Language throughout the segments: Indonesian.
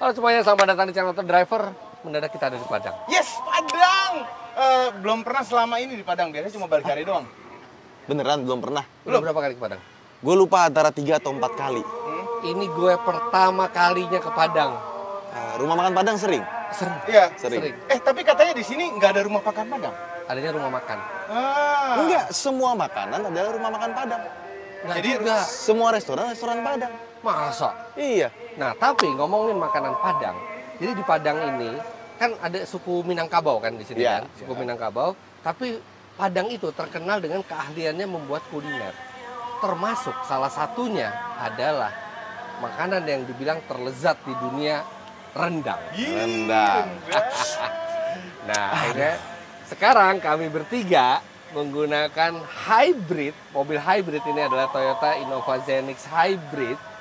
Halo semuanya, selamat datang di channel Auto Driver. Mendadak kita ada di Padang. Yes, Padang! Belum pernah selama ini di Padang, biasanya cuma balik hari doang. Beneran belum pernah. Udah berapa kali ke Padang? Gue lupa antara 3 atau 4 kali. Ini gue pertama kalinya ke Padang. Rumah makan Padang sering? Sering. Iya, Sering. tapi katanya di sini nggak ada rumah makan Padang. Adanya rumah makan. Enggak, semua makanan adalah rumah makan Padang. Nggak Jadi juga. Semua restoran Padang. Masa? Iya. Nah, tapi ngomongin makanan Padang. Jadi di Padang ini kan ada suku Minangkabau kan di sini Iya. kan, suku Minangkabau. Tapi Padang itu terkenal dengan keahliannya membuat kuliner. Termasuk salah satunya adalah makanan yang dibilang terlezat di dunia, rendang. Rendang. Nah, akhirnya sekarang kami bertiga menggunakan hybrid, mobil hybrid ini adalah Toyota Innova Zenix Hybrid.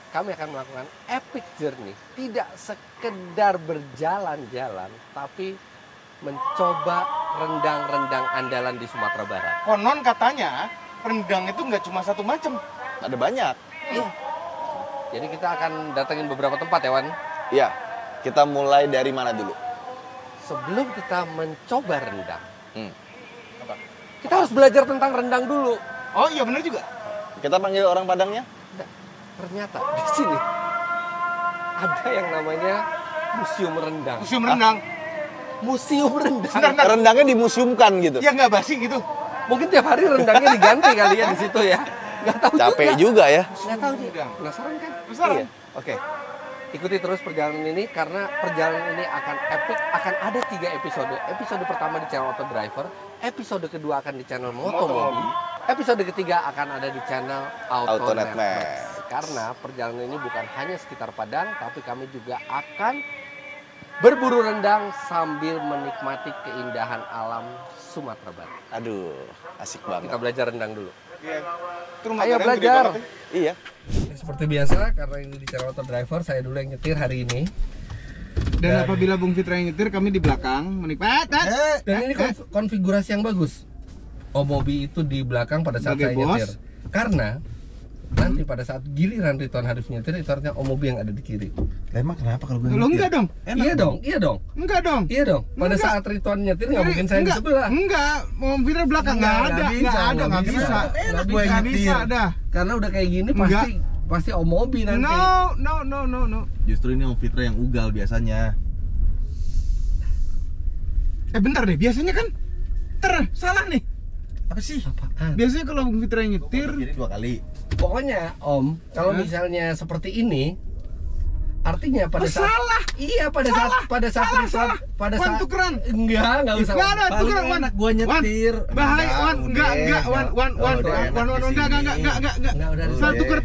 Kami akan melakukan epic journey, tidak sekedar berjalan-jalan, tapi mencoba rendang-rendang andalan di Sumatera Barat. Konon katanya rendang itu nggak cuma satu macam. Ada banyak. Iya. Jadi kita akan datengin beberapa tempat ya, Wan. Iya. Kita mulai dari mana dulu? Sebelum kita mencoba rendang, Apa? kita harus belajar tentang rendang dulu. Oh iya bener juga. Kita panggil orang Padangnya? Ternyata di sini ada yang namanya museum rendang. Museum rendang. Museum rendang. Sebentar. Rendangnya dimuseumkan gitu. Ya nggak basi gitu. Mungkin tiap hari rendangnya diganti kali ya di situ ya. Nggak tahu Capek juga. juga ya. Nggak tahu juga. Rendang. Penasaran kan? Penasaran? Iya. Oke. Ikuti terus perjalanan ini karena perjalanan ini akan epic. Akan ada 3 episode. Episode pertama di channel Auto Driver. Episode kedua akan di channel Motomobi. Episode ketiga akan ada di channel Autonet Autonet Max. Max. Karena perjalanan ini bukan hanya sekitar Padang, tapi kami juga akan berburu rendang sambil menikmati keindahan alam Sumatera Barat. Aduh, asik banget. Kita belajar rendang dulu. Iya. Itu rumah Ayo Padang gede belajar. banget ya. Iya. Seperti biasa, karena ini di channel Auto Driver, saya dulu yang nyetir hari ini. Dan apabila Bung Fitra yang nyetir, kami di belakang menikmati. Dan ini konfigurasi yang bagus. Mobi itu di belakang pada saat Sebagai saya bos. nyetir. Karena nanti pada saat giliran Ridwan harus nyetir, itu artinya Mobi yang ada di kiri. Emang kenapa kalau gue Lo enggak dong? Iya dong, iya dong. Enggak dong. Iya dong. Pada Enggak. saat Ridwan nyetir nggak mungkin saya di sebelah. Enggak, mau Fitra belakang nggak ada, nggak bisa. Nggak bisa. Nggak bisa dah. Karena udah kayak gini Enggak. pasti Mobi nanti. No. Justru ini Om Fitra yang ugal biasanya. Bentar deh, biasanya kan salah nih. Apa sih? Apaan? Biasanya kalau Bung Fitra yang nyetir, Kiri 2 kali. Pokoknya Om, kalau misalnya seperti ini, artinya pada saat salah. iya pada saat Salah. pada Wan, saat tukeran. enggak usah. Nggak ada, Paling tukeran, Wan. enak gua nyetir. Wan, bahaya, Wan. Enggak, Wan. Udah enak di sini. Enggak. Enggak, udah. Salah, tuker.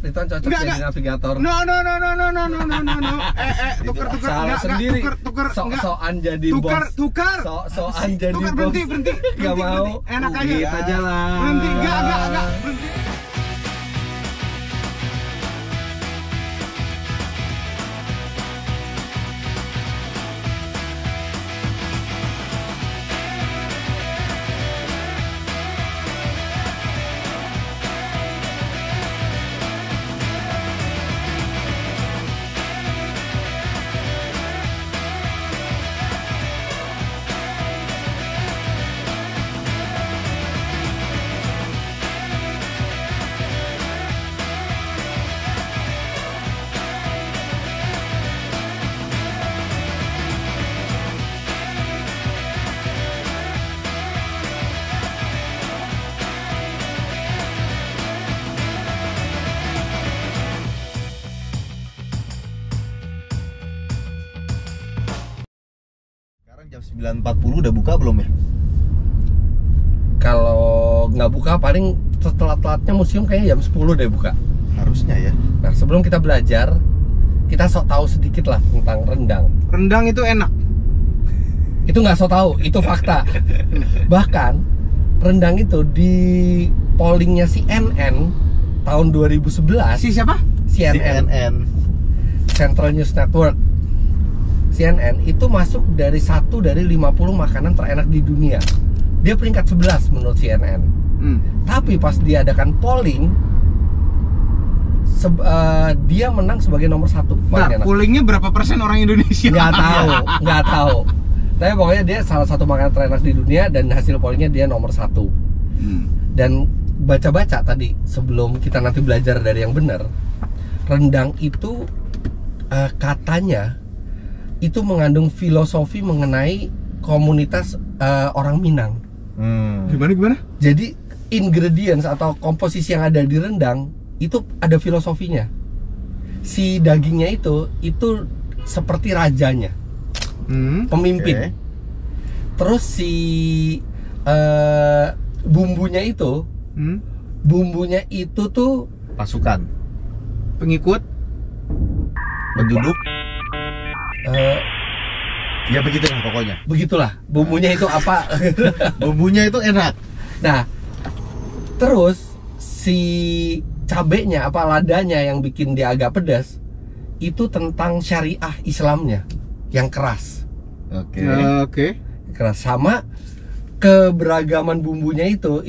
Ridwan cocok Enggak, jadi enggak. navigator. No. Tuker. Salah Enggak, sendiri. tuker. Enggak. Sok-sokan jadi Tukar. bos. Sok-sokan jadi Tukar, bos. berhenti. Enggak mau. Enak aja. Kita jalan. Berhenti, enggak. Berhenti. Sekarang jam 9.40 udah buka belum ya? Kalau nggak buka paling setelah-telatnya museum kayaknya jam 10 deh buka. Harusnya ya. Nah, sebelum kita belajar, kita sok tahu sedikit lah tentang rendang. Rendang itu enak. Itu nggak sok tahu, itu fakta. Bahkan rendang itu di pollingnya CNN tahun 2011. Si siapa? CNN. Central News Network. CNN itu masuk dari 1 dari 50 makanan terenak di dunia. Dia peringkat 11 menurut CNN. Tapi pas diadakan polling, dia menang sebagai nomor 1 Nah, paling enak. poolingnya berapa persen orang Indonesia? Nggak tahu. Tapi pokoknya dia salah satu makanan terenak di dunia dan hasil pollingnya dia nomor 1. Dan baca-baca tadi sebelum kita nanti belajar dari yang benar, rendang itu katanya itu mengandung filosofi mengenai komunitas orang Minang. Gimana? Jadi ingredients atau komposisi yang ada di rendang itu ada filosofinya. Si dagingnya itu seperti rajanya. Pemimpin. Oke. Terus si bumbunya itu tuh Pasukan, Pengikut? penduduk, ya begitulah pokoknya. begitulah bumbunya itu apa. Bumbunya itu enak. Nah, terus si cabenya apa ladanya yang bikin dia agak pedas itu tentang syariah Islamnya yang keras. Oke. Oke. Keras sama keberagaman bumbunya itu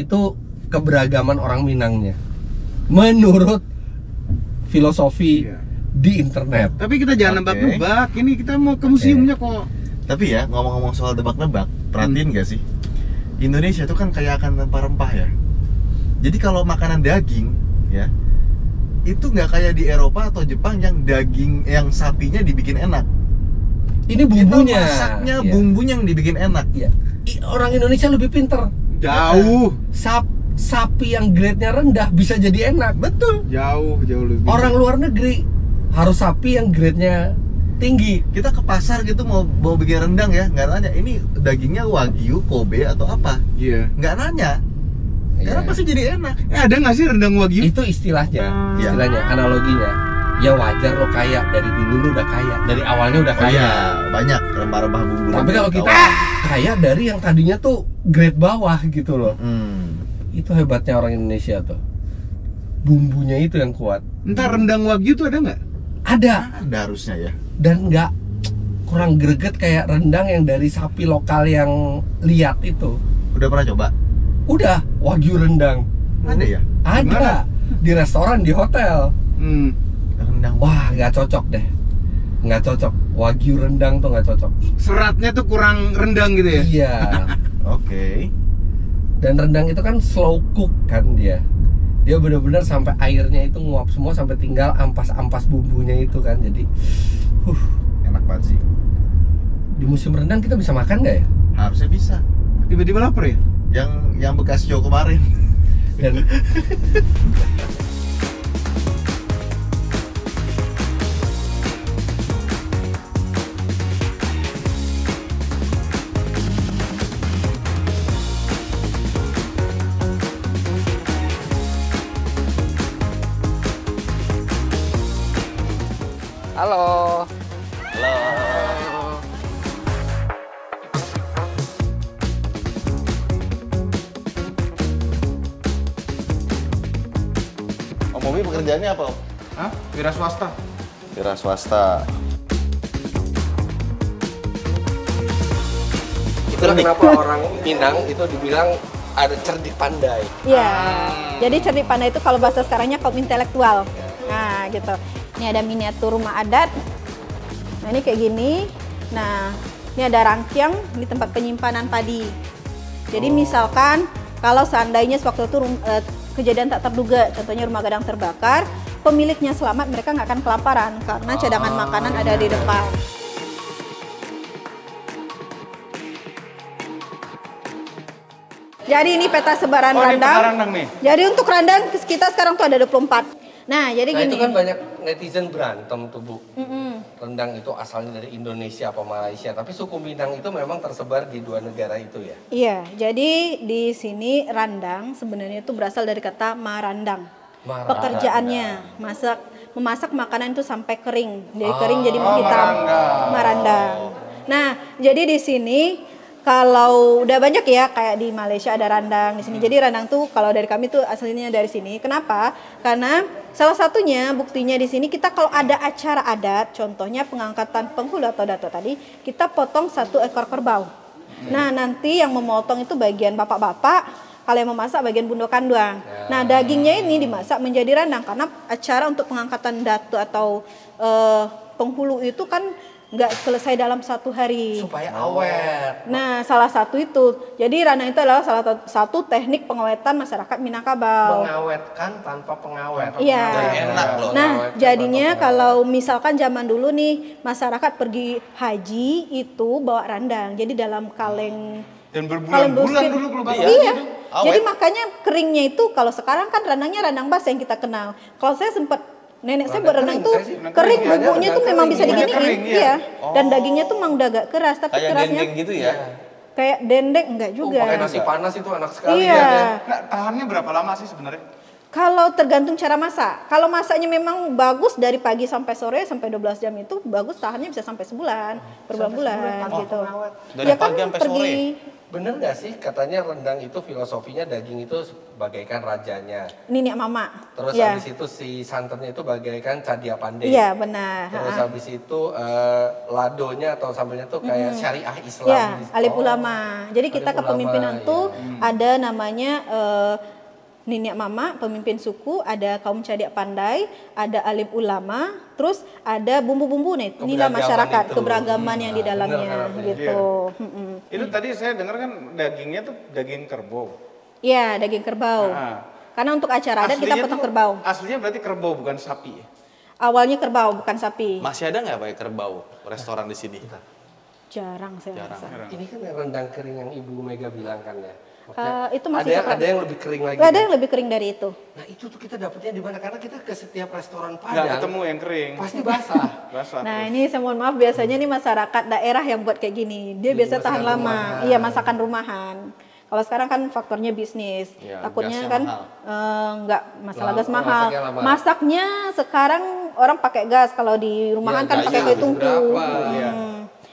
keberagaman orang Minangnya menurut filosofi Iya. di internet. Tapi kita jangan Oke. nebak-nebak. Ini kita mau ke museumnya kok. Tapi ya ngomong-ngomong soal nebak-nebak, perhatiin gak sih? Indonesia itu kan kaya akan rempah-rempah ya. Jadi kalau makanan daging ya, itu nggak kayak di Eropa atau Jepang yang daging yang sapinya dibikin enak. Ini bumbunya. Kita masaknya Iya. bumbunya yang dibikin enak. Iya. Orang Indonesia lebih pinter. Jauh. Sapi yang grade-nya rendah bisa jadi enak. Betul. Jauh lebih. Orang luar negeri harus sapi yang grade-nya tinggi. Kita ke pasar gitu mau bikin rendang ya, nggak nanya ini dagingnya Wagyu, Kobe atau apa. Iya. Nggak nanya. Karena Iya. pasti jadi enak. Ada nggak sih rendang Wagyu? Itu istilahnya, Iya. analoginya. Ya wajar lo kaya, dari dulu lo udah kaya, dari awalnya udah Oh kaya. iya, banyak rempah-rempah bumbu. Tapi kalau kita kaya dari yang tadinya tuh grade bawah gitu loh. Itu hebatnya orang Indonesia tuh. Bumbunya itu yang kuat. Ntar rendang Wagyu tuh ada nggak? Ada ada harusnya ya. dan nggak kurang greget kayak rendang yang dari sapi lokal yang liat itu. Udah pernah coba? Udah, Wagyu rendang. Ada ya? Ada Gimana? di restoran, di hotel. Rendang. Wah, nggak cocok deh. Nggak cocok. Wagyu rendang tuh nggak cocok. Seratnya tuh kurang rendang gitu ya? Iya. Oke. Dan rendang itu kan slow cook kan dia. Dia benar-benar sampai airnya itu nguap semua sampai tinggal ampas-ampas bumbunya itu kan. Jadi, Enak banget sih. di musim rendang kita bisa makan nggak ya? Harusnya bisa. Tiba-tiba lapar ya? Yang bekas show kemarin. Dan halo. Om Bobi pekerjaannya apa, Om? Hah? Wira swasta. Wira swasta. Itulah kenapa orang Minang itu dibilang ada cerdik pandai. Iya. Jadi cerdik pandai itu kalau bahasa sekarangnya kaum intelektual. Nah, gitu. Ini ada miniatur rumah adat. Nah, ini kayak gini. Nah, ini ada rangkyang, ini tempat penyimpanan padi. Jadi misalkan kalau seandainya sewaktu itu kejadian tak terduga, contohnya rumah gadang terbakar, pemiliknya selamat, mereka nggak akan kelaparan karena cadangan makanan ada di depan. Jadi ini peta sebaran Oh, ini rendang. peta rendang nih. Jadi untuk rendang kita sekarang tuh ada 24. Nah, jadi Nah gini. itu kan banyak netizen berantem tuh Bu. Mm-mm. Rendang itu asalnya dari Indonesia apa Malaysia, tapi suku Minang itu memang tersebar di dua negara itu ya. Iya, jadi di sini rendang sebenarnya itu berasal dari kata marandang. Marandang. Pekerjaannya memasak makanan itu sampai kering. Jadi kering jadi menghitam. Marandang. Nah, jadi di sini kalau udah banyak ya kayak di Malaysia ada rendang di sini. Jadi rendang tuh kalau dari kami tuh aslinya dari sini. Kenapa? Karena salah satunya buktinya di sini kita kalau ada acara adat, contohnya pengangkatan penghulu atau dato tadi, kita potong 1 ekor kerbau. Nah, nanti yang memotong itu bagian bapak-bapak, Kalau yang memasak bagian bundokan doang. Nah, dagingnya ini dimasak menjadi rendang karena acara untuk pengangkatan datu atau penghulu itu kan nggak selesai dalam 1 hari. Supaya awet. Nah, salah satu itu. Jadi rendang itu adalah salah satu teknik pengawetan masyarakat Minangkabau. Mengawetkan tanpa pengawet. Iya. Enak loh. Nah, Mengawetkan jadinya tanpa kalau misalkan zaman dulu nih masyarakat pergi haji itu bawa rendang. Jadi dalam kaleng Dan berbulan-bulan dulu kalau bakar Iya. gitu. Jadi makanya keringnya itu kalau sekarang kan rendangnya rendang basah yang kita kenal. Kalau saya sempat nenek saya buat rendang kering, tuh saya sih kering, rendang bumbunya tuh memang bisa Bumbunya diginiin. kering, iya. Iya. Dan dagingnya tuh memang udah agak keras, tapi Kayak kerasnya dendeng gitu ya. kayak dendeng enggak juga. Pakai nasi panas itu enak sekali Iya. ya. Nah, tahannya berapa lama sih sebenarnya? Kalau tergantung cara masak. Kalau masaknya memang bagus dari pagi sampai sore sampai 12 jam itu bagus, tahannya bisa sampai sebulan, berbulan-bulan gitu. Dari Ya kan pagi sampai pergi Bener nggak sih katanya rendang itu filosofinya daging itu bagaikan rajanya. Nenek mama. Terus ya. habis itu si santannya itu bagaikan cadia pandai. Iya, benar. Terus habis itu ladonya atau sambelnya tuh kayak syariah Islam. Ya, gitu. alim Oh. ulama. Jadi kita Alim kepemimpinan ulama, tuh iya. ada namanya nenek mama, pemimpin suku, ada kaum cadia pandai, ada alim ulama, terus ada bumbu-bumbu nih. Inilah Keberagaman masyarakat, itu. keberagaman yang di Bener, dalamnya bener, bener. gitu. Itu tadi saya dengar kan dagingnya tuh daging kerbau. Iya, daging kerbau. Nah. Karena untuk acara adat kita potong kerbau. Aslinya berarti kerbau bukan sapi ya? Awalnya kerbau bukan sapi. Masih ada nggak pakai kerbau restoran di sini? Jarang saya Jarang. rasa. Ini kan yang rendang kering yang Ibu Mega bilang kan ya. Itu masih ada yang lebih kering lagi. Ada kan? yang lebih kering dari itu. Nah itu tuh kita dapetnya di mana? Karena kita ke setiap restoran Nggak Padang ketemu yang kering. pasti basah. Basah. Nah ini saya mohon maaf, biasanya nih masyarakat daerah yang buat kayak gini. Dia biasa masakan tahan lama. rumahan. Iya, masakan rumahan. Kalau sekarang kan faktornya bisnis. Iya, Takutnya gasnya kan mahal. nggak masalah Lama, gas mahal. masaknya lama. Masaknya sekarang orang pakai gas. Kalau di rumahan Iya, kan gasnya pakai kayu habis tungku. berapa? Iya.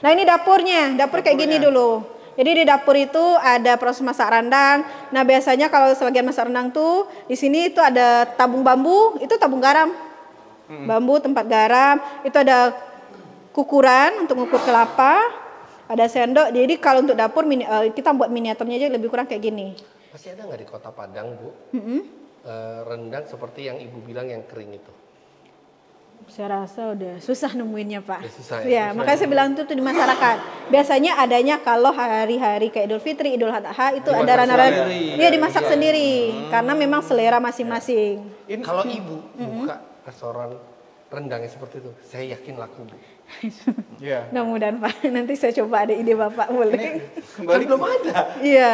Nah ini dapurnya, dapur kayak gini dulu. Jadi di dapur itu ada proses masak rendang. Nah biasanya kalau sebagian masak rendang tuh di sini itu ada tabung bambu, itu tabung garam. Bambu tempat garam, itu ada kukuran untuk mengukur kelapa, ada sendok. Jadi kalau untuk dapur kita buat miniaturnya aja lebih kurang kayak gini. Masih ada nggak di kota Padang, Bu? Rendang seperti yang Ibu bilang yang kering itu? Saya rasa udah susah nemuinnya Pak. Udah susah ya? Ya, makanya saya bilang itu di masyarakat. Biasanya adanya kalau hari-hari kayak Idul Fitri, Idul Adha itu Dimasak ada ranah-ranah. sendiri. Iya dimasak sendiri, karena memang selera masing-masing. Kalau Ibu buka restoran rendangnya seperti itu, saya yakin laku, Bu. Iya. Mudah-mudahan Pak, nanti saya coba ada ide Bapak boleh. Kembali Belum ada. Iya.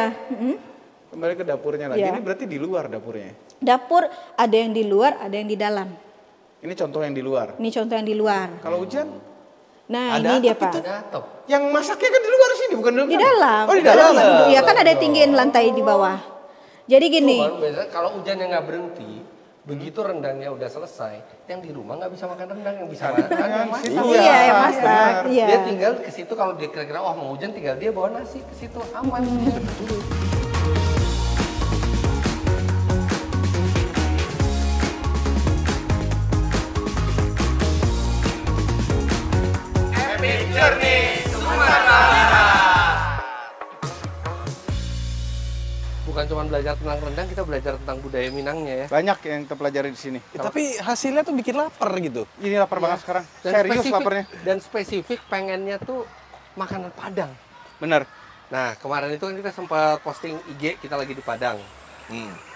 Kembali ke dapurnya lagi. Iya. Ini berarti di luar dapurnya. Dapur ada yang di luar, ada yang di dalam. Ini contoh yang di luar. Ini contoh yang di luar. Kalau hujan, Nah, Ada ini dia atap Pak. Ada atap. yang masaknya kan di luar sini, bukan di dalam. Di sana? dalam. Oh, di dalam. Iya kan ada tinggiin lantai di bawah. Jadi gini. Cuman biasanya kalau hujannya nggak berhenti, begitu rendangnya udah selesai, yang di rumah nggak bisa makan rendang, yang bisa makan yang masak. Iya, yang masak. Iya. Dia tinggal ke situ kalau dia kira-kira oh mau hujan tinggal dia bawa nasi ke situ aman. Bukan cuma belajar tentang rendang, kita belajar tentang budaya Minangnya ya. Banyak yang kita pelajari di sini. Tapi hasilnya tuh bikin lapar gitu. Ini lapar banget sekarang. Dan Serius spesifik, laparnya. dan spesifik pengennya tuh makanan Padang. Bener. Nah kemarin itu kan kita sempat posting IG kita lagi di Padang.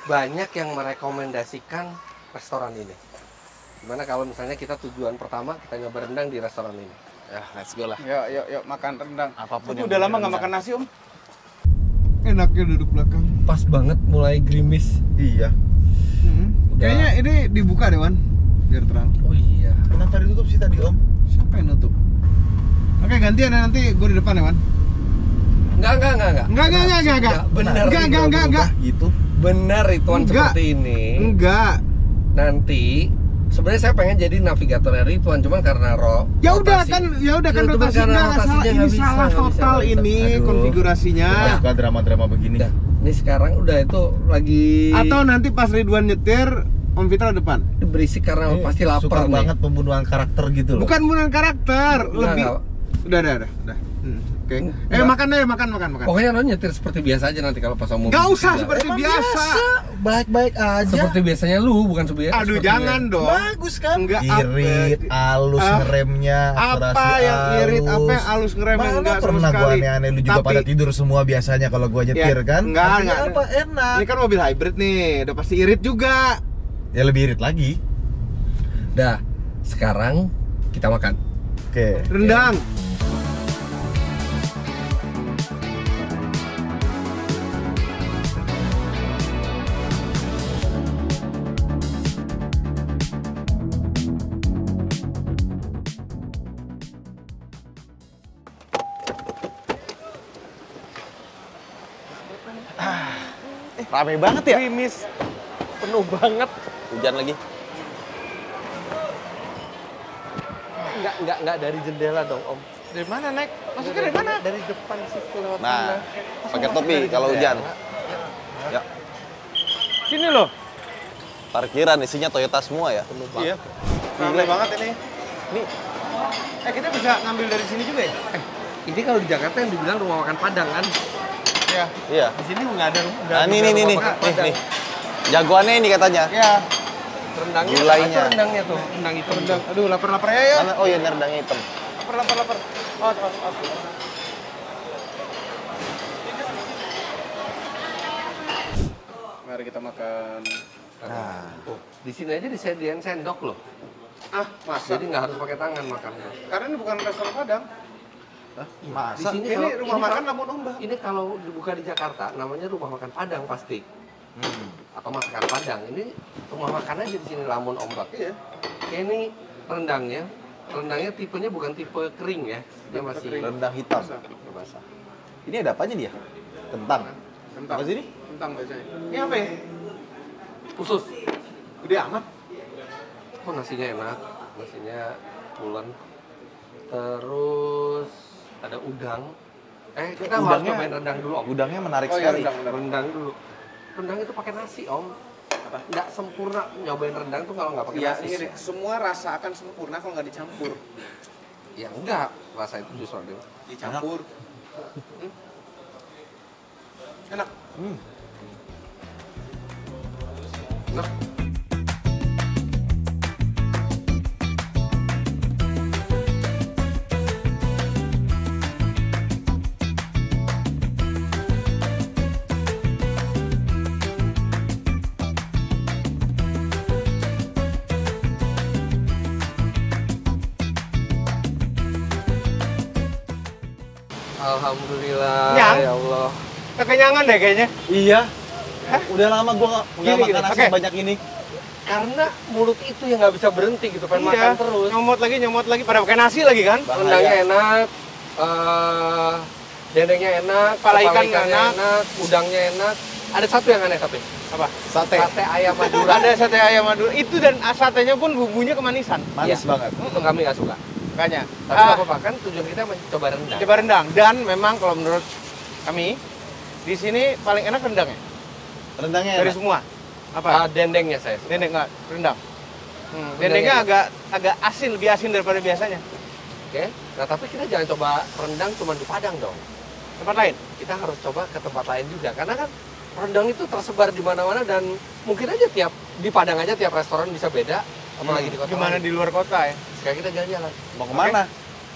Banyak yang merekomendasikan restoran ini. Gimana kalau misalnya kita tujuan pertama kita nyoba rendang di restoran ini? Ya, let's go lah. Yuk makan rendang. Apapun Tapi yang udah lama rendang. nggak makan nasi om. Enaknya duduk belakang. Pas banget mulai gerimis. Iya. Kayaknya ini dibuka deh Wan, biar terang. Oh iya. Kenapa ditutup sih tadi Om? Siapa yang nutup? Oke gantian ya, nanti gue di depan ya Wan. Enggak. Enggak. Gitu. Benar Ridwan Enggak. seperti ini. Enggak. Nanti sebenarnya saya pengen jadi navigatornya Ridwan, cuman karena Ya udah rotasi. kan Cuman rotasinya karena nggak rotasinya salah. Ini nggak bisa, salah nggak bisa, total nggak bisa. ini Aduh. konfigurasinya. Gua suka drama-drama begini. Udah, ini sekarang udah itu lagi Atau nanti pas Ridwan nyetir, Om Fitra depan. berisik karena Ini pasti lapar suka nih. banget pembunuhan karakter gitu loh. Bukan pembunuhan karakter, Enggak, lebih. enggak. Udah. Oke. Makan deh, makan. Pokoknya lo nyetir seperti biasa aja nanti kalau pas om mobil. Gak usah jalan. seperti biasa. Baik-baik aja. Seperti biasanya lu, bukan seperti. Aduh, jangan dong. Bagus kan? Enggak irit, halus ngeremnya, apa yang irit, apa yang halus ngerem, Mana enggak sama pernah gua sekali. aneh-aneh, lu juga Tapi- pada tidur semua biasanya kalau gua nyetir kan? Enggak. Artinya apa? Enak. Ini kan mobil hybrid nih, udah pasti irit juga. Ya lebih irit lagi. Dah, sekarang kita makan. Oke. Rendang. Rame banget ya? Krimis. Penuh banget. Hujan lagi. Enggak dari jendela dong, Om. Dari mana, Nek? Maksudnya dari mana? Dari depan sih lewat Nah, sana. pakai topi kalau hujan. Ya, Sini loh. parkiran isinya Toyota semua ya. Iya. Rame banget ini. Nih, Kita bisa ngambil dari sini juga ya? Ini kalau di Jakarta yang dibilang rumah makan Padang kan? Iya. iya. Di sini nggak ada rumah. Nah, nih. Jagoannya ini katanya. Iya. Rendangnya, Gulainya. itu rendangnya tuh, rendang itu. Rendang. Aduh, lapar ya ya. Mana? Oh iya, rendangnya hitam. Lapar. Oh. Mari kita makan. Nah, Oh, di sini aja disediain sendok loh. Masa? Jadi nggak harus pakai tangan makannya. Karena ini bukan restoran Padang. Di masa? sini Ini kalau- rumah ini makan kalau- Lampung Ombak. Ini kalau dibuka di Jakarta namanya rumah makan Padang pasti. Atau masakan Padang. Ini rumah makan aja di sini Lamun Ombak. Iya. Kayak ini rendangnya. Rendangnya tipenya bukan tipe kering ya. Dia masih Rendang hitam. basah. Ini ada apanya dia? Kentang. Kentang. Apa sih ini? Kentang biasanya. Ini apa ya? Khusus. Gede amat. Oh, nasinya enak. Nasinya pulen. Terus ada udang. Kita harus Udangnya- cobain rendang dulu, Om. Udangnya menarik Oh iya, sekali. Rendang dulu. Rendang itu pakai nasi, Om. Nggak sempurna nyobain rendang tuh kalau nggak pakai Iya, nasi. ini semua rasa akan sempurna kalau nggak dicampur. Ya enggak, rasa itu justru ada. Dicampur. Enak. Nah, alhamdulillah. Nyang. Ya Allah. Kekenyangan deh kayaknya. Iya. Udah lama gua nggak Gini, makan nasi oke. banyak ini. Karena mulut itu yang nggak bisa berhenti gitu, pengen makan terus. Nyomot lagi. Pada pakai nasi lagi kan? Rendangnya enak, dendengnya enak, Kepala kepala ikan ikannya enak. enak, udangnya enak. Ada satu yang aneh tapi Apa? Sate. sate ayam Madura. Ada sate ayam Madura. Itu dan satenya pun bumbunya kemanisan. Manis Iya. banget. Itu kami nggak suka. Makanya. Tapi nggak apa-apa kan tujuan kita mencoba rendang. Coba rendang. Dan memang kalau menurut kami di sini paling enak rendangnya Rendangnya dari enak. semua. Apa? Dendengnya saya suka. Dendeng nggak? Rendang. Rendangnya Dendengnya enak. agak asin, lebih asin daripada biasanya. Oke. Nah tapi kita jangan coba rendang cuma di Padang dong. Tempat lain. Kita harus coba ke tempat lain juga karena kan rendang itu tersebar di mana-mana dan mungkin aja di Padang aja tiap restoran bisa beda, apalagi di kota. Gimana lain. di luar kota ya? Sekarang kita jalan-jalan. Mau kemana?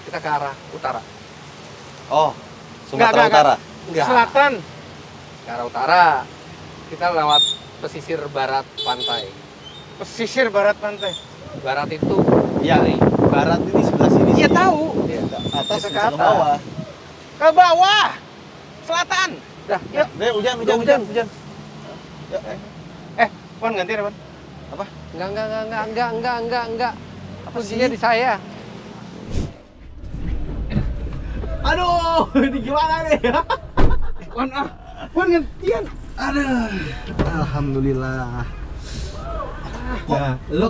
Kita ke arah utara. Oh, Sumatera Nggak. Utara. Enggak. Selatan. Ke arah utara. Kita lewat pesisir barat pantai. Pesisir barat pantai. Barat itu Iya, barat ini sebelah sini. Iya sih. tahu. Iya. Atas Kita ke bisa ke atas. bawah. Ke bawah. Selatan. Dah, Yuk. Deh, hujan. hujan. Pon ganti ya, Pon. Apa? Enggak. Kuncinya di saya. Aduh, ini gimana nih? Pon gantian. Aduh, alhamdulillah. Nah, lo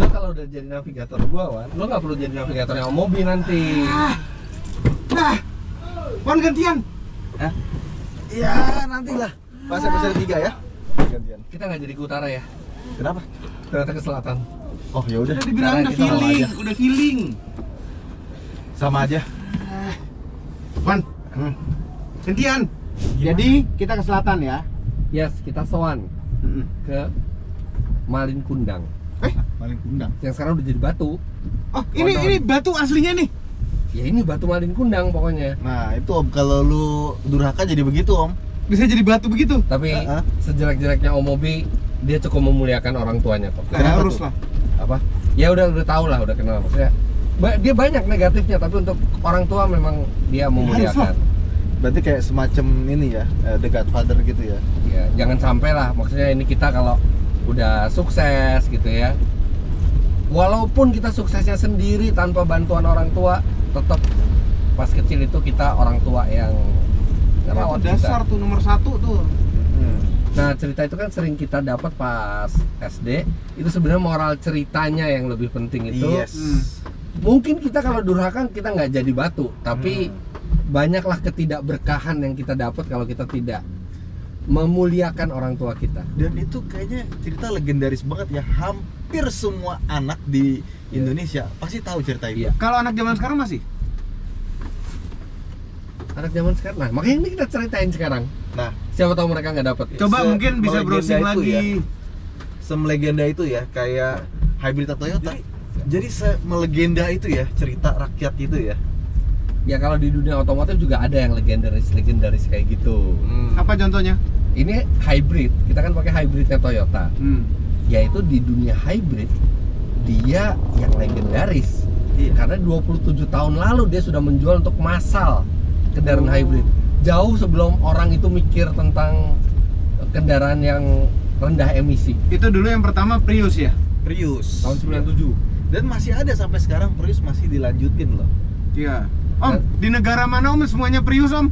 kalau udah jadi navigator gua, Wan, lo nggak perlu jadi navigator yang mobil nanti. Pon gantian. Ya, nantilah. Pas episode 3 ya. Gantian. Kita nggak jadi ke utara ya. Kenapa? Ternyata ke selatan. Oh, ya udah. Dibilang udah feeling, udah feeling. Sama aja. Wan, gantian. Jadi kita ke selatan ya. Yes, kita sowan ke Malin Kundang. Paling kundang. Yang sekarang udah jadi batu. Oh, ini batu aslinya nih. Ya ini batu Malin Kundang pokoknya. Nah itu Om, kalau lu durhaka jadi begitu Om. Bisa jadi batu begitu. Tapi sejelek-jeleknya Om Mobi, dia cukup memuliakan orang tuanya kok. Nah, harus lah. Apa? Ya udah tahu lah, udah kenal maksudnya. Dia banyak negatifnya, tapi untuk orang tua memang dia memuliakan. Berarti kayak semacam ini ya, The Godfather gitu ya. Ya, jangan sampai lah, maksudnya ini kita kalau udah sukses gitu ya. Walaupun kita suksesnya sendiri tanpa bantuan orang tua, tetap pas kecil itu kita orang tua yang ngerawat Dasar kita. tuh nomor 1 tuh. Nah cerita itu kan sering kita dapat pas SD. Itu sebenarnya moral ceritanya yang lebih penting itu. Yes. Mungkin kita kalau durhaka kita nggak jadi batu, tapi banyaklah ketidakberkahan yang kita dapat kalau kita tidak memuliakan orang tua kita. Dan itu kayaknya cerita legendaris banget ya. Hampir semua anak di Indonesia pasti tahu cerita itu. Iya. Kalau anak zaman sekarang masih? Anak zaman sekarang, nah makanya ini kita ceritain sekarang. Nah, Siapa tahu mereka nggak dapat. Coba mungkin bisa melegenda browsing itu lagi. ya. Semelegenda itu ya, kayak hybrid Toyota. Jadi melegenda itu ya, cerita rakyat itu ya. Ya kalau di dunia otomotif juga ada yang legendaris kayak gitu. Apa contohnya? Ini hybrid, kita kan pakai hybridnya Toyota. Yaitu di dunia hybrid dia yang legendaris. Iya. Karena 27 tahun lalu dia sudah menjual untuk massal kendaraan hybrid. Jauh sebelum orang itu mikir tentang kendaraan yang rendah emisi. Itu dulu yang pertama Prius ya? Prius. Tahun 97. Dan masih ada sampai sekarang Prius masih dilanjutin loh. Iya. Om, di negara mana Om semuanya Prius Om?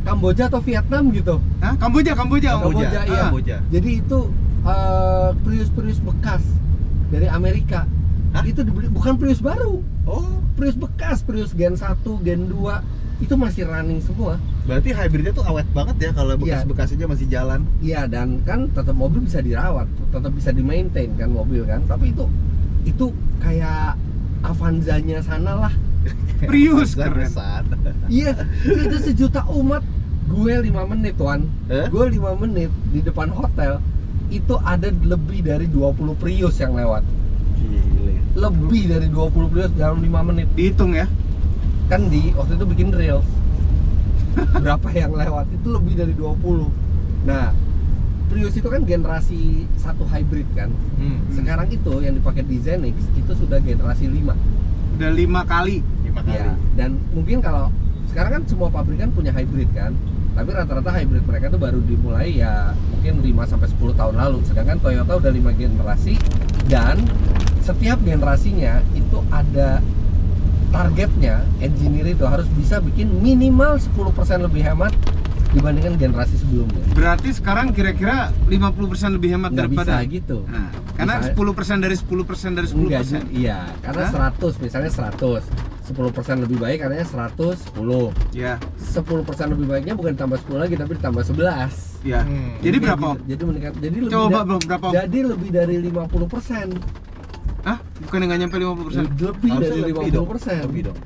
Kamboja atau Vietnam gitu. Hah? Kamboja Om. Kamboja, iya. Kamboja. Jadi itu Prius bekas dari Amerika. Hah? Itu dibeli, bukan Prius baru. Oh, Prius bekas, Prius Gen 1, Gen 2 itu masih running semua. berarti hybridnya tuh awet banget ya kalau bekas-bekas aja masih jalan. Iya, dan kan tetap mobil bisa dirawat, tetap bisa di-maintain kan mobil kan. Tapi itu kayak Avanza-nya sana lah. Prius keren. Iya, itu sejuta umat. Gue 5 menit, Wan. Eh? Gue 5 menit di depan hotel itu ada lebih dari 20 Prius yang lewat. Gile. Lebih dari 20 Prius dalam 5 menit. Dihitung ya. Kan waktu itu bikin reels. Berapa yang lewat? Itu lebih dari 20. Nah, Prius itu kan generasi 1 hybrid kan. Sekarang itu yang dipakai di Zenix itu sudah generasi 5. Udah 5 kali. 5 kali. Ya, dan mungkin kalau sekarang kan semua pabrikan punya hybrid kan. Tapi rata-rata hybrid mereka tuh baru dimulai ya mungkin 5-10 tahun lalu. Sedangkan Toyota udah 5 generasi dan setiap generasinya itu ada targetnya. Engineer itu harus bisa bikin minimal 10% lebih hemat dibandingkan generasi sebelumnya. Berarti sekarang kira-kira 50% lebih hemat Nggak daripada. bisa gitu. Nah, karena Bisa. 10% dari 10% dari 10%. Iya, karena Hah? 100 misalnya 100. 10% lebih baik karena 110. Ya, 10% lebih baiknya bukan tambah 10 lagi tapi ditambah 11. ya. Jadi berapa? Om? Gitu. Jadi meningkat. Jadi lebih Coba Bang, berapa? Om? Jadi lebih dari 50%. Hah? Bukan nggak nyampe 50%. Lebih Harusnya dari lebih dong. 50%. Lebih dong.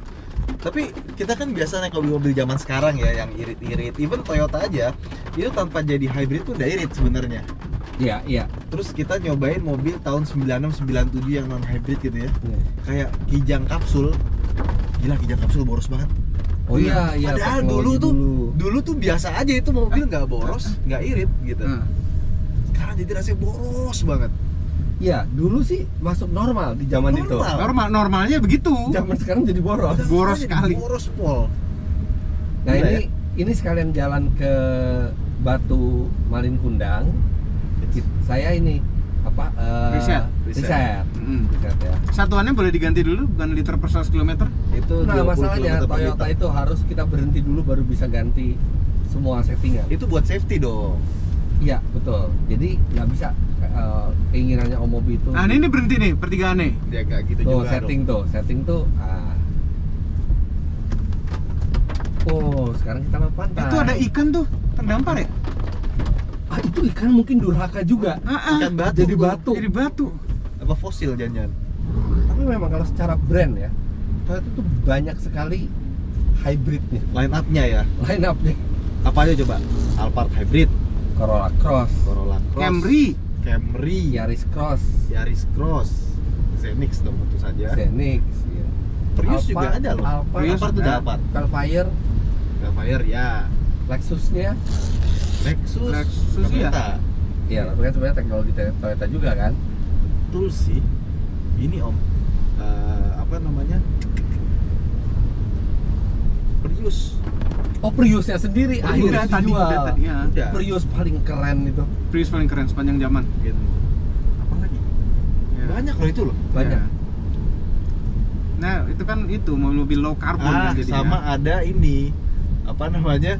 Tapi kita kan biasa naik mobil-mobil zaman sekarang ya yang irit-irit. Even Toyota aja itu tanpa jadi hybrid tuh udah irit sebenarnya. Iya, iya. Terus kita nyobain mobil tahun 96 97 yang non hybrid gitu ya. Iya. Kayak Kijang kapsul. Gila, Kijang kapsul boros banget. Oh iya, iya. Padahal teknologi dulu tuh biasa aja itu mobil nggak boros, nggak irit gitu. Sekarang jadi rasanya boros banget. Iya, dulu sih masuk normal di zaman itu. Normalnya begitu. Zaman sekarang jadi boros. Boros sekali. Boros pol. Nah, Gila ini sekalian jalan ke Batu Malin Kundang. Saya ini apa? Riset. Riset ya. Satuannya boleh diganti dulu, bukan liter per 100 km. Itu Nah, 20 masalahnya km per Toyota liter. itu harus kita berhenti dulu baru bisa ganti semua settingan. Itu buat safety dong. Iya, betul. Jadi nggak bisa keinginannya Om Mobi itu. Nah, ini berhenti nih, pertigaan nih. Ya kayak gitu tuh, juga setting tuh. Oh, sekarang kita lewat pantai. Itu ada ikan tuh, terdampar ya? Itu ikan mungkin durhaka juga. Ikan batu. Jadi batu. Jadi batu. Apa fosil jangan-jangan. Tapi memang kalau secara brand ya, Toyota itu banyak sekali hybridnya. Line up-nya ya. Line up nih. Apa aja coba? Alphard Hybrid, Corolla Cross, Corolla Cross, Camry, Yaris Cross, Yaris Cross, Xenix dong tentu saja. Xenix, ya. Prius juga ada loh. Alphard, Prius tuh udah Alphard. Velfire, Velfire ya. Lexusnya. Lexus iya. Toyota. Iya, tapi kan sebenarnya teknologi Toyota juga kan. Betul sih. Ini Om, apa namanya? Prius. Oh, Priusnya sendiri akhirnya Udah tadi, dijual. udah tadi ya. Udah. Prius paling keren itu. Prius paling keren sepanjang zaman. Gitu. Apa lagi? Ya. Banyak loh itu loh. Banyak. Ya. Nah, itu kan itu mobil low carbon kan jadinya. Sama ada ini apa namanya?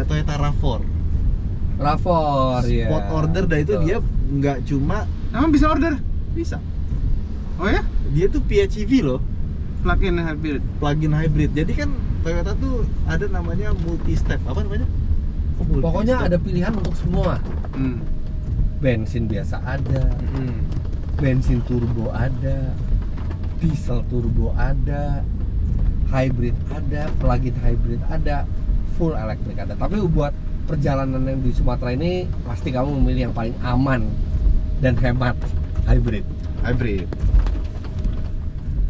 Toyota RAV4. RAV4 ya. Spot order dah itu Betul. dia nggak cuma Emang bisa order? bisa. Oh ya? Dia tuh PHEV loh, Plug-in hybrid. plug-in hybrid. Jadi kan Toyota tuh ada namanya multi step. Apa namanya? Oh, multi Pokoknya step. ada pilihan untuk semua. Hmm. Bensin biasa ada, Mm-mm. bensin turbo ada, diesel turbo ada, hybrid ada, plug-in hybrid ada, full elektrik ada. Tapi buat perjalanan yang di Sumatera ini pasti kamu memilih yang paling aman dan hemat, hybrid. Hybrid.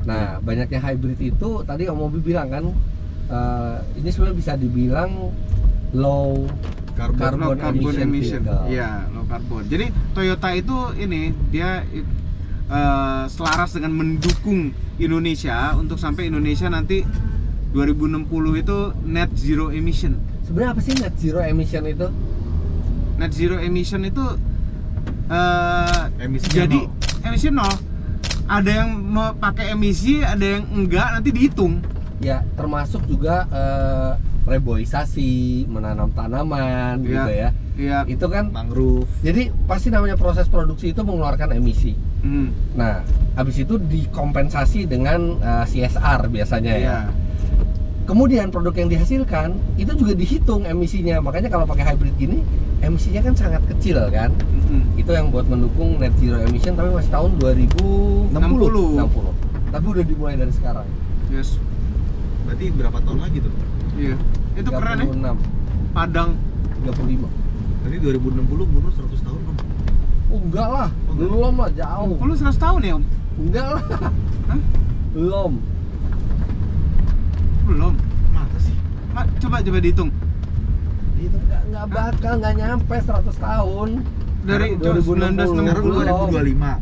Nah, banyaknya hybrid itu tadi Om Mobi bilang kan, ini sebenarnya bisa dibilang low Carbon. Low carbon emission. vehicle. Iya, low carbon. Jadi Toyota itu ini dia selaras dengan mendukung Indonesia untuk sampai Indonesia nanti 2060 itu net zero emission. Sebenarnya apa sih net zero emission itu? Net zero emission itu Emisinya jadi nol. emisi nol. Ada yang mau pakai emisi, ada yang enggak, nanti dihitung. Ya, termasuk juga reboisasi, menanam tanaman Iya. gitu ya. Iya. Itu kan Mangrove. jadi pasti namanya proses produksi itu mengeluarkan emisi. Hmm. Nah, habis itu dikompensasi dengan CSR biasanya ya. Iya. Kemudian produk yang dihasilkan itu juga dihitung emisinya. Makanya kalau pakai hybrid gini, emisinya kan sangat kecil kan. Mm-mm. Itu yang buat mendukung net zero emission, tapi masih tahun 2060. Tapi udah dimulai dari sekarang. Yes. Berarti berapa tahun lagi tuh? Iya. Itu keren ya. 36, Padang. 35. Berarti 2060 mundur 100 tahun Om. Oh, enggak lah, belum lah, jauh. Oh, lu 100 tahun ya, Om? Enggak lah. Hah? Belum. Belum. Masa sih? Coba dihitung. Itu enggak bakal, enggak nyampe 100 tahun. Dari 2060. 1960. Sekarang 2025.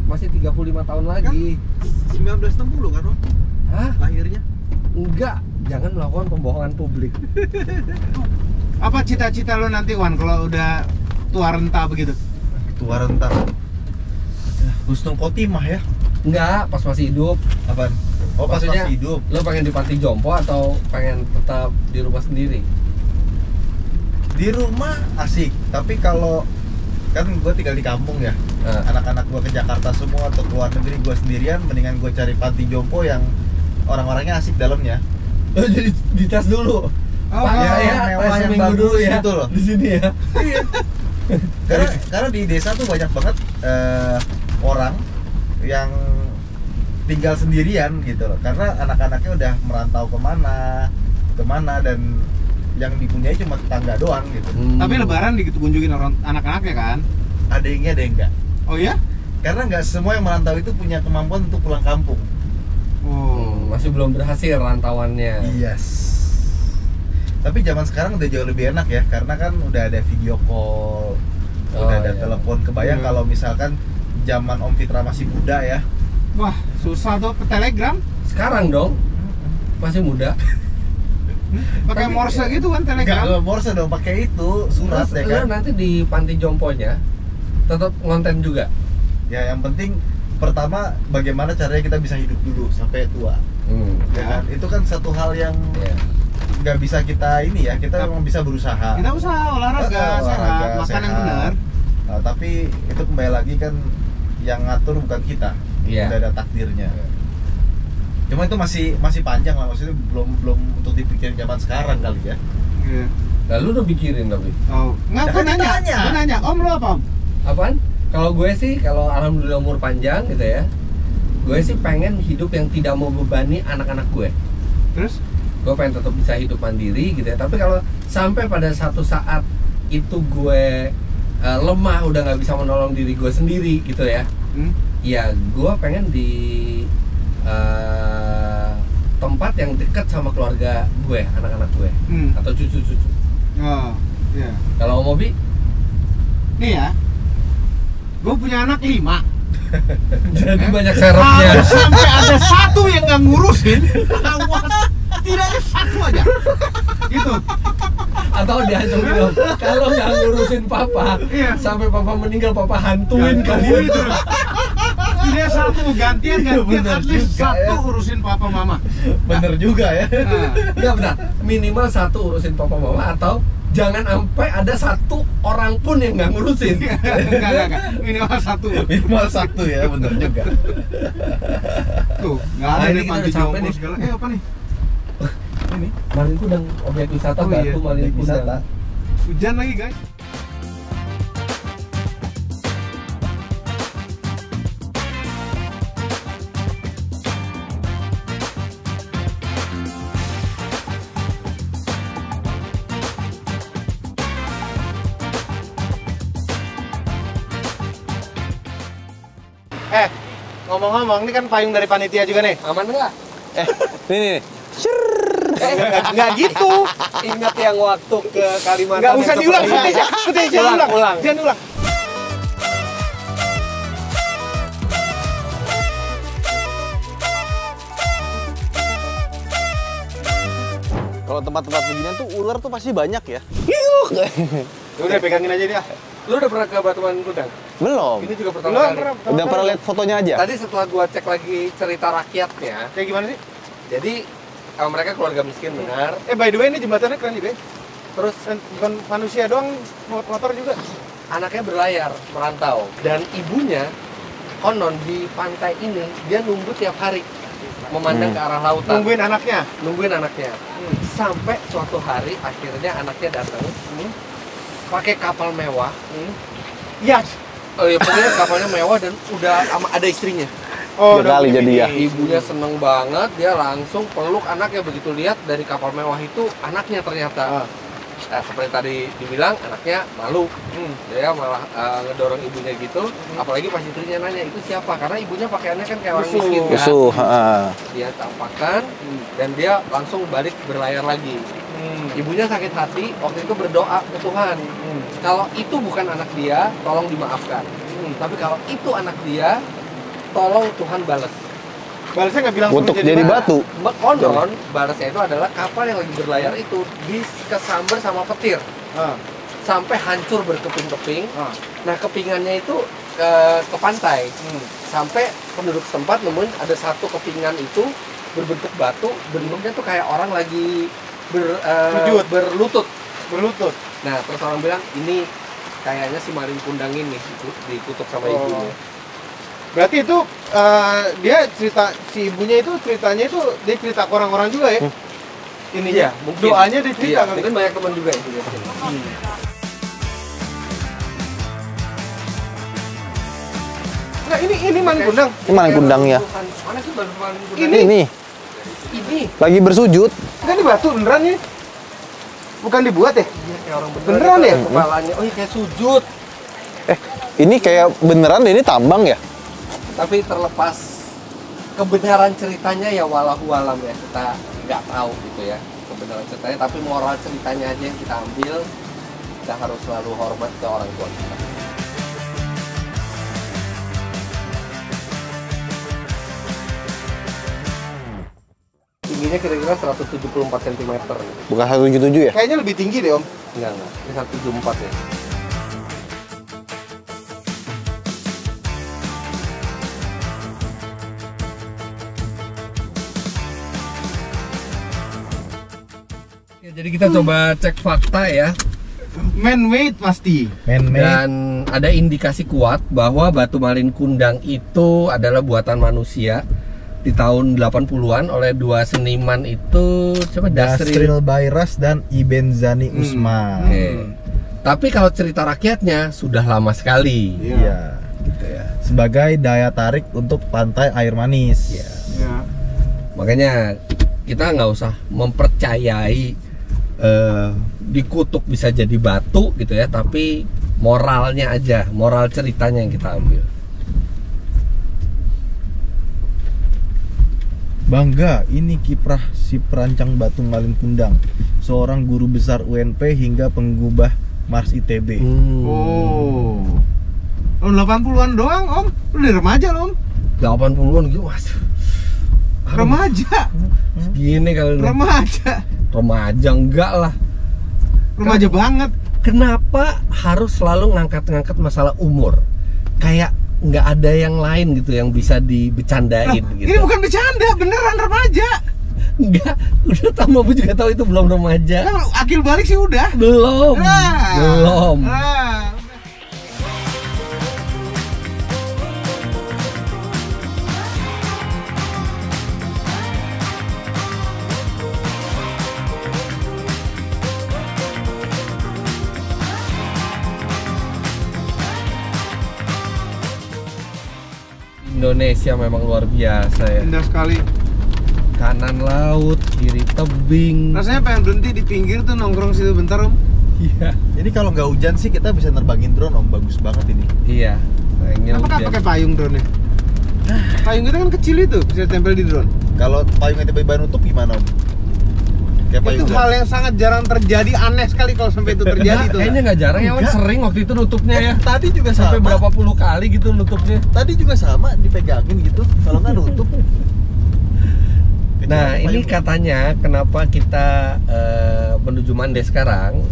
Masih 35 tahun lagi. 1960 kan Om? Hah? Lahirnya? Enggak, jangan melakukan pembohongan publik. Apa cita-cita lo nanti, Wan, kalau udah tua renta begitu? Tua renta. Husnul Khotimah ya? Enggak, pas masih hidup. Apaan? Oh, pas Maksudnya, masih hidup. Lo pengen di panti jompo atau pengen tetap di rumah sendiri? Di rumah asik, tapi kalau kan gue tinggal di kampung ya, Nah. anak-anak gue ke Jakarta semua atau ke luar negeri, gue sendirian, mendingan gue cari panti jompo yang orang-orangnya asik dalamnya. Oh, jadi dites dulu. Oh, Pak, ya, saya yang mewah, tes yang seminggu bagus dulu ya. gitu loh. Di sini ya. karena di desa tuh banyak banget orang yang tinggal sendirian gitu loh, karena anak-anaknya udah merantau kemana dan yang dipunyai cuma tetangga doang gitu. Tapi lebaran dikunjungin orang anak-anaknya kan? Ada yang iya, ada yang enggak, Oh ya? karena nggak semua yang merantau itu punya kemampuan untuk pulang kampung. Masih belum berhasil rantauannya. Yes. Tapi zaman sekarang udah jauh lebih enak ya, karena kan udah ada video call, Oh, udah ada iya. telepon. Kebayang Iya. kalau misalkan zaman Om Fitra masih muda ya. Wah, susah tuh ke Telegram. Sekarang dong, masih muda. Pakai Tapi- Morse gitu kan Telegram. Enggak Morse dong, pakai itu surat Terus ya lo kan. nanti di panti jomponya tetap ngonten juga. Ya yang penting pertama bagaimana caranya kita bisa hidup dulu sampai tua. Ya kan? Itu kan satu hal yang Ya. nggak bisa kita ini ya, kita memang bisa berusaha. Kita usaha olahraga, sehat, makan yang benar. Nah, tapi itu kembali lagi kan yang ngatur bukan kita. Iya. Udah ada takdirnya. Cuma itu masih panjang lah, maksudnya belum untuk dipikirin zaman sekarang kali ya. Iya. Lalu udah pikirin tapi. Oh, nggak, Ya gue kan nanya. ditanya. Gue nanya, Om lo apa, Om? Apaan? Kalau gue sih, kalau alhamdulillah umur panjang gitu ya, gue sih pengen hidup yang tidak membebani anak-anak gue. Terus? Gue pengen tetap bisa hidup mandiri gitu ya. Tapi kalau sampai pada satu saat itu gue lemah, udah nggak bisa menolong diri gue sendiri gitu ya, ya gue pengen di tempat yang dekat sama keluarga gue, anak-anak gue, atau cucu-cucu. Oh, iya. Kalau Om Obi? Nih ya, gue punya anak 5. Jadi banyak serepnya. Kalau sampai ada satu yang nggak ngurusin, awas, tidaknya satu aja. Gitu. Atau diancam bilang, kalau nggak ngurusin papa, Iya. sampai papa meninggal, papa hantuin kalian. Gitu. Tidak satu gantian, Bener at least juga, satu ya. urusin papa mama. Bener juga ya. Nah, Nggak benar, minimal satu urusin papa mama, atau jangan sampai ada satu orang pun yang nggak ngurusin. enggak. Minimal satu. Minimal satu ya, bener juga. Tuh, nggak ada Nah, ini nih kita panti udah sampai jompo nih. segala. Apa nih? Ini Malin Kundang, objek wisata Oh, iya, Batu Malin objek Kundang. wisata. Hujan lagi guys. Ngomong-ngomong, ini kan payung dari panitia juga nih. Aman nggak? Nih. Nggak gitu. Ingat yang waktu ke Kalimantan. Nggak usah yang diulang, seperti ini. Putih, jangan ulang. Jangan ulang. Kalau tempat-tempat beginian tuh ular tuh pasti banyak ya. Udah pegangin aja dia. Lu udah pernah ke Batu Malin Kundang? Belum. Ini juga pertama Belum kali. pernah. Udah pernah lihat fotonya aja? Tadi setelah gua cek lagi cerita rakyatnya, Kayak gimana sih? jadi mereka keluarga miskin benar. By the way, ini jembatannya keren juga ya. Terus Dan bukan manusia doang, motor juga. anaknya berlayar, merantau. Dan ibunya, konon di pantai ini, dia nunggu tiap hari. Memandang ke arah lautan. Nungguin anaknya. Nungguin anaknya. Sampai suatu hari, akhirnya anaknya datang. Pakai kapal mewah. Yes. Oh iya, pokoknya kapalnya mewah dan udah ada istrinya. Oh, Dua kali udah jadi ya. begini. Ibunya seneng banget, dia langsung peluk anaknya. Begitu lihat dari kapal mewah itu anaknya ternyata. Nah, seperti tadi dibilang, anaknya malu. Dia malah ngedorong ibunya gitu. Apalagi pas istrinya nanya, itu siapa? Karena ibunya pakaiannya kan kayak orang Musuh. miskin kan. Musuh. Dia tampakkan dan dia langsung balik berlayar lagi. Ibunya sakit hati, waktu itu berdoa ke Tuhan. Kalau itu bukan anak dia, tolong dimaafkan. Tapi kalau itu anak dia, tolong Tuhan balas. Balasnya nggak bilang Untuk suruh jadi mana. batu. Konon balasnya itu adalah kapal yang lagi berlayar itu kesambar sama petir Ah. sampai hancur berkeping-keping. Ah. Nah, kepingannya itu ke pantai. Sampai penduduk setempat nemuin ada satu kepingan itu berbentuk batu, bentuknya tuh kayak orang lagi Sujud. berlutut. Berlutut. Nah, terus orang bilang ini kayaknya si Malin Kundang ini dikutuk sama ibunya. Berarti itu dia cerita, si ibunya itu ceritanya itu dia cerita ke orang-orang juga ya? Ini Iya, mungkin. doanya dia cerita Iya, kan? mungkin banyak teman juga itu. Nah, ini Malin Kundang. Ini Malin Kundang ya. Mana sih baru Malin Kundang? Ini Ini. lagi bersujud. Kan ini batu beneran ya? Bukan dibuat ya? Iya, kayak orang Beneran ya? Kepalanya. Oh iya, kayak sujud. Ini kayak beneran ini tambang ya? Tapi terlepas kebenaran ceritanya ya walahu alam ya, kita nggak tahu gitu ya kebenaran ceritanya, tapi moral ceritanya aja yang kita ambil, kita harus selalu hormat ke orang tua kita. Tingginya kira-kira 174 cm. Bukan 177 ya? Kayaknya lebih tinggi deh om. Enggak, ini 174 ya. Ya, jadi kita coba cek fakta ya. Man-made pasti. Dan ada indikasi kuat bahwa Batu Malin Kundang itu adalah buatan manusia di tahun 80-an oleh dua seniman itu siapa? Dasril Bayras dan Iben Zani Usman. Oke. Tapi kalau cerita rakyatnya sudah lama sekali. Iya. Gitu ya. Sebagai daya tarik untuk pantai air manis. Iya. Ya. Makanya kita nggak usah mempercayai dikutuk bisa jadi batu gitu ya, tapi moralnya aja, moral ceritanya yang kita ambil. Bangga, ini kiprah si perancang batu Malin Kundang, seorang guru besar UNP hingga pengubah Mars ITB. Oh. Tahun 80-an doang, Om. Lu udah remaja loh, Om. 80-an gitu, mas. Remaja. Segini kali ini. Remaja enggak lah. Remaja banget. Kenapa harus selalu ngangkat-ngangkat masalah umur? Kayak nggak ada yang lain gitu yang bisa dibecandain gitu. Ini bukan bercanda, beneran remaja. Enggak, udah Tamu juga tahu itu belum remaja. Kan akil balik sih udah. Belum. Ah. Belum. Ah. Indonesia memang luar biasa ya. Indah sekali. Kanan laut, kiri tebing. Rasanya pengen berhenti di pinggir tuh nongkrong situ bentar, Om. Iya. Ini kalau nggak hujan sih kita bisa nerbangin drone, Om. Bagus banget ini. Iya. Sayangnya Kenapa nggak hujan. pakai payung drone-nya? Payung kita kan kecil itu, bisa tempel di drone. Kalau payungnya tiba-tiba nutup gimana, Om? Kayak Itu payung hal yang sangat jarang terjadi, aneh sekali kalau sampai itu terjadi tuh. Kayaknya nggak jarang ya, Wan. Enggak. Sering waktu itu nutupnya ya. Tadi juga Sampai sama. berapa puluh kali gitu nutupnya. Tadi juga sama, dipegangin gitu. Kalau nggak nutup. Nah, ini katanya kenapa kita menuju Mande sekarang.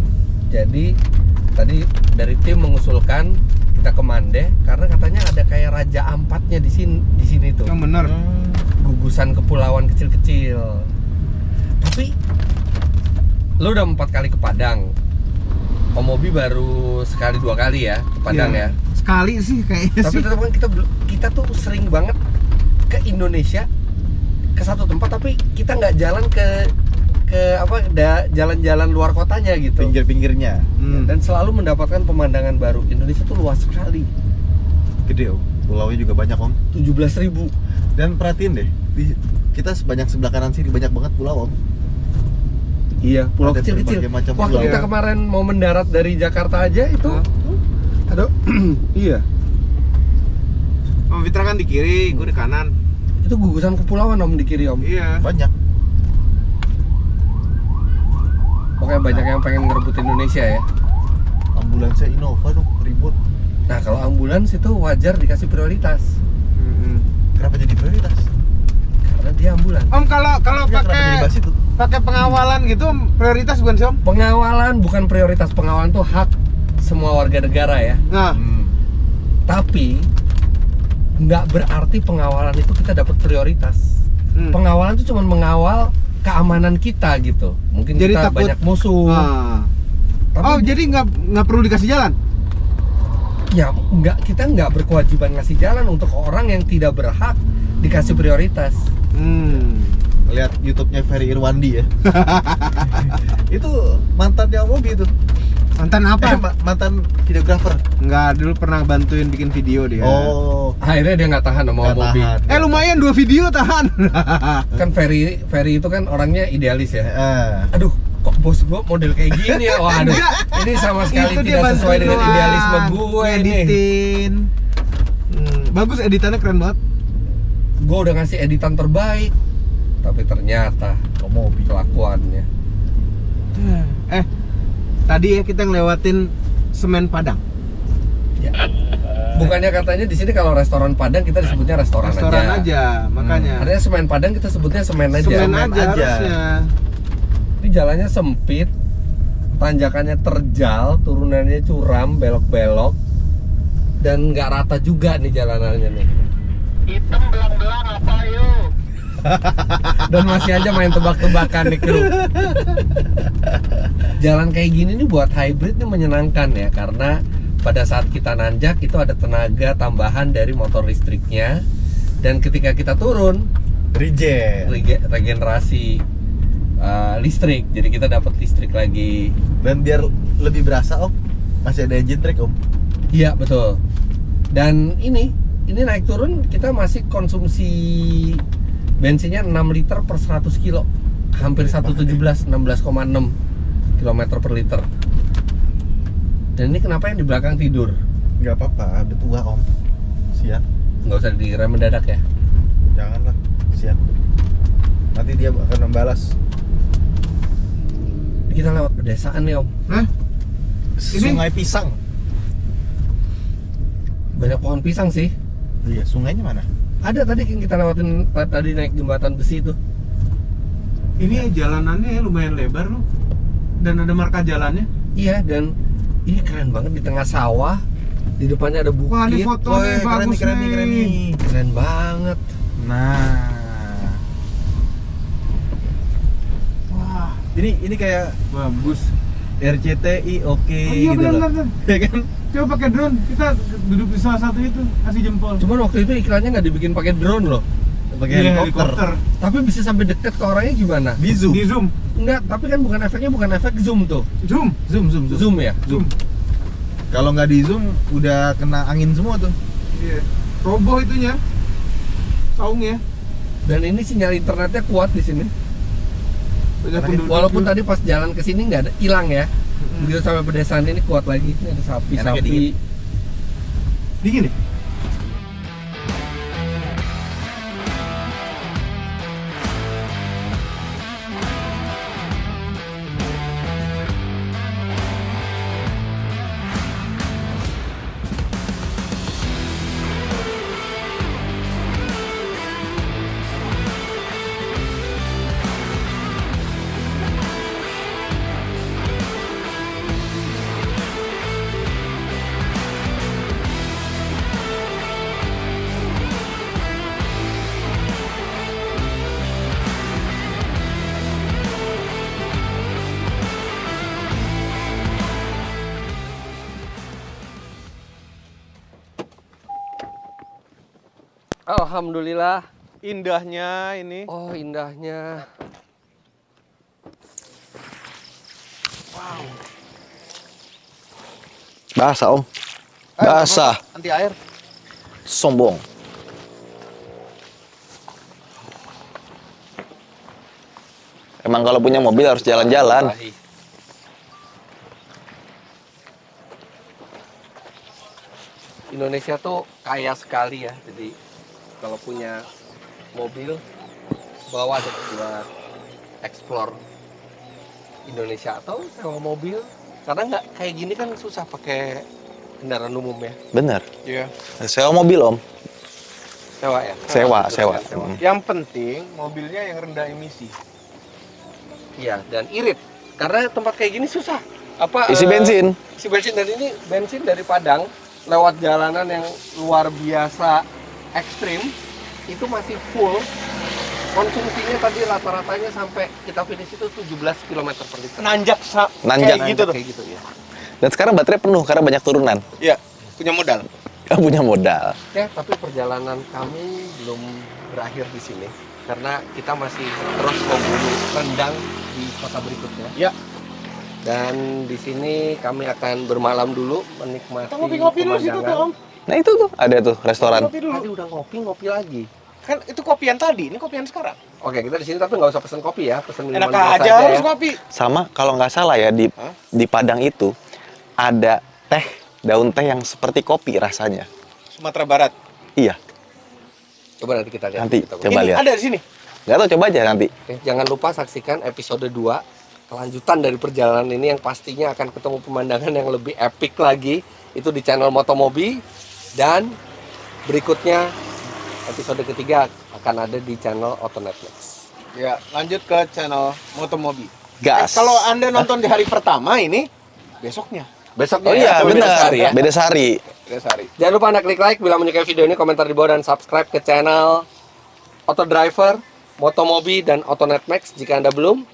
Jadi tadi dari tim mengusulkan kita ke Mande karena katanya ada kayak Raja Ampatnya di sini tuh. Yang bener. Gugusan kepulauan kecil-kecil. Tapi lo udah 4 kali ke Padang. Om Mobi baru sekali 2 kali ya ke Padang Iya. ya. Sekali sih kayaknya Tapi sih. tetap kan kita tuh sering banget ke Indonesia, ke satu tempat, tapi kita nggak jalan ke jalan-jalan luar kotanya gitu. Pinggir-pinggirnya. Dan selalu mendapatkan pemandangan baru. Indonesia tuh luas sekali. Gede, Om. Pulaunya juga banyak, Om. 17.000. Dan perhatiin deh, kita sebanyak sebelah kanan sini banyak banget pulau, Om. Iya, pulau Ada kecil-kecil. berbagai macam Waktu pulau. kita kemarin mau mendarat dari Jakarta aja itu ada iya. Om Fitra kan di kiri, gue di kanan. Itu gugusan kepulauan Om di kiri Om. Iya. Banyak. Pokoknya banyak yang pengen ngerebut Indonesia ya. Ambulansnya Innova dong, ribut. Nah, kalau ambulans itu wajar dikasih prioritas Kenapa jadi prioritas? karena dia ambulans. Om kalau Kenapa jadi pakai bahas itu? pengawalan gitu, Om, prioritas bukan sih, Om? Pengawalan bukan prioritas, pengawalan tuh hak semua warga negara ya. Nah, Tapi nggak berarti pengawalan itu kita dapat prioritas. Pengawalan itu cuma mengawal keamanan kita gitu. Mungkin Jadi kita takut- banyak musuh. Tapi oh, jadi nggak perlu dikasih jalan? ya kita nggak berkewajiban ngasih jalan untuk orang yang tidak berhak dikasih prioritas. Lihat YouTube-nya Ferry Irwandi ya. Itu mantannya Om Mobi itu. Mantan apa? Mantan videografer. Nggak, dulu pernah bantuin bikin video dia. Oh, Akhirnya dia nggak tahan sama nggak Mobi. tahan. Lumayan 2 video tahan. Kan Ferry itu kan orangnya idealis ya. Eh. Aduh, kok bos gue model kayak gini ya? Waduh, ini sama sekali Itu dia tidak sesuai bantuin dengan doang, idealisme gue nih. ngeditin. Bagus, editannya keren banget. Gue udah ngasih editan terbaik, tapi ternyata Om Mobi. kelakuannya. Tadi ya kita ngelewatin semen Padang. Ya. Bukannya katanya di sini kalau restoran Padang kita disebutnya restoran aja, makanya. Artinya semen Padang kita sebutnya semen aja. Semen aja aja. harusnya. Ini jalannya sempit, tanjakannya terjal, turunannya curam, belok-belok, dan nggak rata juga nih jalanannya nih. Hitam belang-belang apa yuk? Dan masih aja main tebak-tebakan nih kru. Jalan kayak gini nih buat hybrid nih menyenangkan ya, karena pada saat kita nanjak itu ada tenaga tambahan dari motor listriknya, dan ketika kita turun regenerasi listrik, jadi kita dapat listrik lagi. Dan biar lebih berasa, Om, masih ada engine track, Om. Iya betul. Dan ini naik turun kita masih konsumsi bensinnya 6 liter per 100 kilo. hampir 117, 16,6 km per liter. Dan ini kenapa yang di belakang tidur? Nggak apa-apa, udah tua om. Sian. Nggak usah direm mendadak ya. Janganlah, sian. Nanti dia akan membalas. Kita lewat pedesaan nih om. Hah? Sungai Pisang. Banyak pohon pisang sih. Iya, sungainya mana? Ada tadi yang kita lewatin tadi naik jembatan besi itu. Ini jalanannya lumayan lebar loh. Dan ada marka jalannya. Iya, dan ini keren banget di tengah sawah. Di depannya ada bukit. Wah, ini fotonya keren bagus nih, keren nih. Keren banget. Nah. Wah, Ini kayak bagus. RCTI oke Oh iya gitu loh. benar. Ya kan? Coba pakai drone, kita duduk di salah satu itu, kasih jempol. Cuman waktu itu iklannya nggak dibikin pakai drone loh. Pakai Iya, helikopter. Tapi bisa sampai deket ke orangnya gimana? Di zoom. Di zoom, Enggak, tapi kan bukan efeknya bukan efek zoom tuh. zoom, Zoom ya? zoom. Kalau nggak di zoom udah kena angin semua tuh. Iya, roboh itunya, saungnya. Dan ini sinyal internetnya kuat di sini. Banyak penduduk. Walaupun tadi pas jalan ke sini nggak ada, hilang ya. Begitu sampai pedesaan ini kuat lagi. Ini ada Enaknya sapi-sapi. dingin nih. Alhamdulillah. Indahnya ini. Oh, indahnya. Basah om. Basah. Anti air. Sombong. Emang kalau punya mobil harus jalan-jalan. Indonesia tuh kaya sekali ya. Jadi kalau punya mobil, bawa aja buat explore Indonesia atau sewa mobil. Karena nggak kayak gini kan susah pakai kendaraan umum ya. Bener. Iya. Sewa mobil om. Sewa ya. Sewa. Yang penting mobilnya yang rendah emisi. Iya, dan irit. Karena tempat kayak gini susah. Isi bensin. Isi bensin, dan ini bensin dari Padang lewat jalanan yang luar biasa ekstrim itu masih full. Konsumsinya tadi rata-ratanya sampai kita finish itu 17 km per liter. Nanjak Nanjak. kayak gitu tuh. Kayak gitu ya. Dan sekarang baterai penuh karena banyak turunan. Iya, punya modal. Gak punya modal. Oke, tapi perjalanan kami belum berakhir di sini karena kita masih terus memburu rendang di kota berikutnya. Ya. Dan di sini kami akan bermalam dulu menikmati Kita ngopi-ngopi dulu situ tuh om. Nah itu tuh ada tuh restoran. Ngopi dulu. Tadi udah ngopi lagi. Kan itu kopian tadi, ini kopian sekarang. Oke, kita di sini tapi nggak usah pesen kopi ya, pesen minuman Enak biasa aja harus ya. ngopi. Sama kalau nggak salah ya di Padang itu ada daun teh yang seperti kopi rasanya. Sumatera Barat. Iya. Coba nanti kita lihat. Nanti Kita coba Ini lihat. ada di sini. Nggak tahu coba aja nanti. Oke, jangan lupa saksikan episode 2 kelanjutan dari perjalanan ini yang pastinya akan ketemu pemandangan yang lebih epic lagi. Itu di channel Motomobi. Dan berikutnya episode ketiga akan ada di channel Autonetflix. Ya, lanjut ke channel Motomobi. Gas. Kalau Anda nonton di hari pertama ini, besoknya. Besoknya Oh ya, iya atau beda benar. sehari ya. Beda sehari. Sehari. Jangan lupa Anda klik like bila menyukai video ini, komentar di bawah, dan subscribe ke channel Auto Driver, Motomobi, dan Autonetmax jika Anda belum.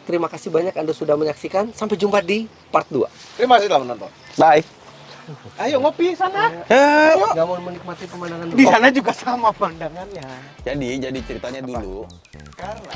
Terima kasih banyak Anda sudah menyaksikan. Sampai jumpa di part 2. Terima kasih telah menonton. Bye. Ayo ngopi sana. Ya. Nggak mau menikmati pemandangan Di sana juga sama pandangannya. Jadi ceritanya dulu. Karena